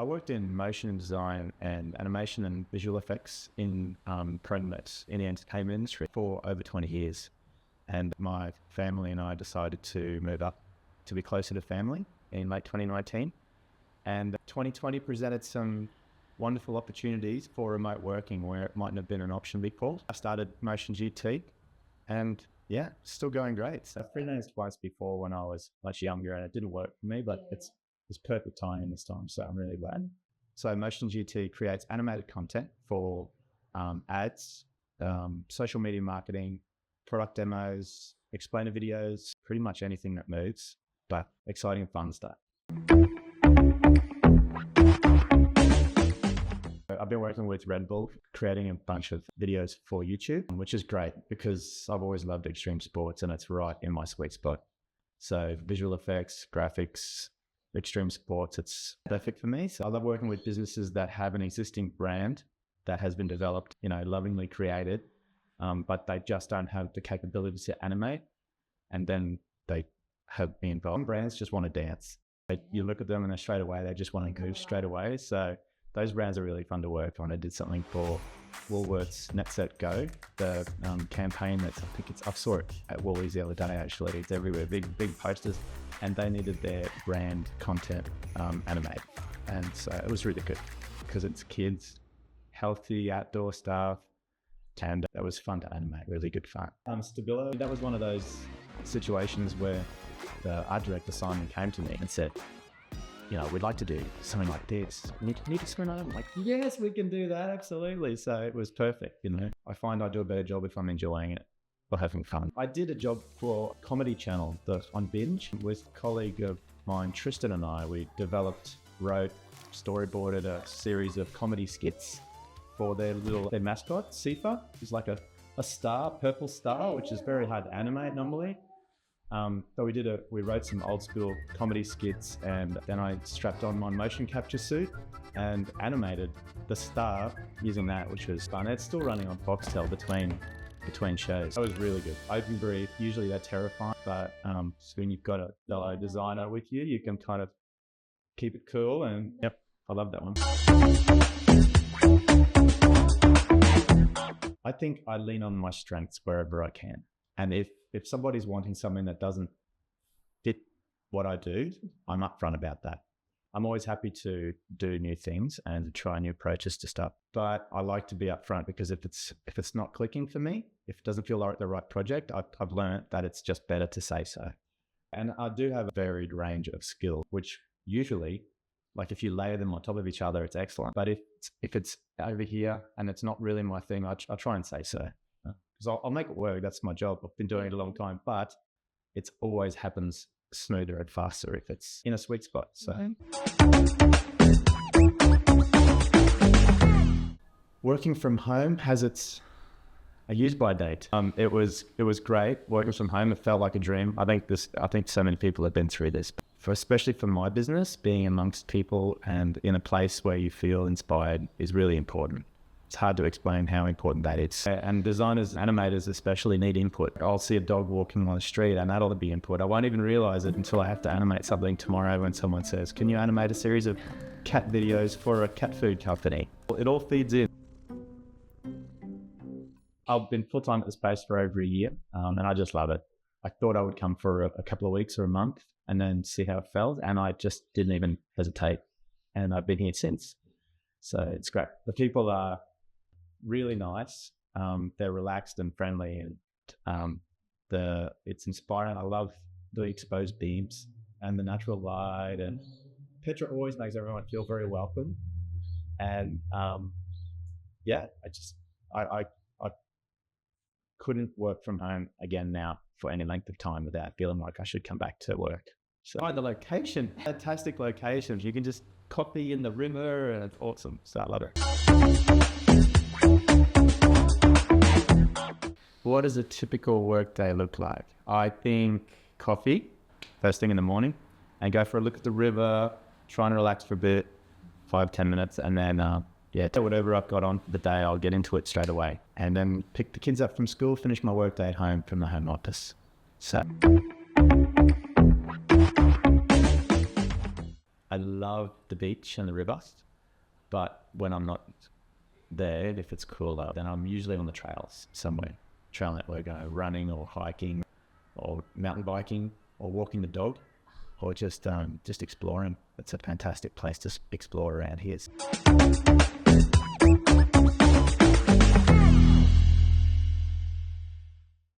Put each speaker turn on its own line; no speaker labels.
worked in motion design and animation and visual effects in Promote in the entertainment industry for over 20 years. And my family and I decided to move up to be closer to family in late 2019. And 2020 presented some wonderful opportunities for remote working where it mightn't have been an option before. I started MotionGT and yeah, still going great. So I freelanced twice before when I was much younger and it didn't work for me, but it's perfect timing this time. So I'm really glad. So MotionGT creates animated content for ads, social media marketing, product demos, explainer videos, pretty much anything that moves, but exciting and fun stuff. I've been working with Red Bull, creating a bunch of videos for YouTube, which is great because I've always loved extreme sports and it's right in my sweet spot. So visual effects, graphics, extreme sports, it's perfect for me. So I love working with businesses that have an existing brand that has been developed, lovingly created, but they just don't have the capability to animate. And then they have me involved. Some brands just want to dance. You look at them and straight away, they just want to goof straight away. So those brands are really fun to work on. I did something for Woolworths Net Set Go, the campaign I saw it at Woolies the other day actually. It's everywhere, big posters, and they needed their brand content animated. And so it was really good because it's kids, healthy outdoor stuff, and that was fun to animate, really good fun. Stabilo, that was one of those situations where the art director Simon came to me and said, we'd like to do something like this. Need to screen on it? I'm like, yes, we can do that, absolutely. So it was perfect, I find I do a better job if I'm enjoying it or having fun. I did a job for a comedy channel on Binge with a colleague of mine, Tristan, and I. We developed, wrote, storyboarded a series of comedy skits for their mascot, Sifa. He's like a star, purple star, which is very hard to animate normally. So we wrote some old school comedy skits, and then I strapped on my motion capture suit and animated the star using that, which was fun. It's still running on Foxtel between shows. That was really good. Open brief, usually they're terrifying, but when you've got a fellow designer with you, you can kind of keep it cool, and yep, I love that one. I think I lean on my strengths wherever I can. And if somebody's wanting something that doesn't fit what I do, I'm upfront about that. I'm always happy to do new things and to try new approaches to stuff. But I like to be upfront because if it's not clicking for me, if it doesn't feel like the right project, I've learned that it's just better to say so. And I do have a varied range of skills, which usually, like if you layer them on top of each other, it's excellent. But if it's over here and it's not really my thing, I try and say so. Because I'll make it work. That's my job. I've been doing it a long time, but it always happens smoother and faster if it's in a sweet spot. So working from home has its a use-by date. It was great working from home. It felt like a dream. I think so many people have been through this. Especially for my business, being amongst people and in a place where you feel inspired is really important. It's hard to explain how important that is. And designers, animators especially need input. I'll see a dog walking on the street and that'll be input. I won't even realize it until I have to animate something tomorrow when someone says, can you animate a series of cat videos for a cat food company? It all feeds in. I've been full-time at the Space for over a year and I just love it. I thought I would come for a couple of weeks or a month and then see how it felt. And I just didn't even hesitate. And I've been here since. So it's great. The people are really nice. They're relaxed and friendly, and it's inspiring. I love the exposed beams and the natural light, and Petra always makes everyone feel very welcome. And yeah, I couldn't work from home again now for any length of time without feeling like I should come back to work. So the location, fantastic locations. You can just copy in the river and it's awesome. So I love it. What does a typical workday look like? I think coffee, first thing in the morning, and go for a look at the river, try and relax for a bit, 5-10 minutes, and then whatever I've got on for the day, I'll get into it straight away. And then pick the kids up from school, finish my workday at home from the home office. So I love the beach and the river, but when I'm not there, if it's cooler, then I'm usually on the trails somewhere. Trail network, running or hiking or mountain biking or walking the dog or just exploring. It's a fantastic place to explore around here.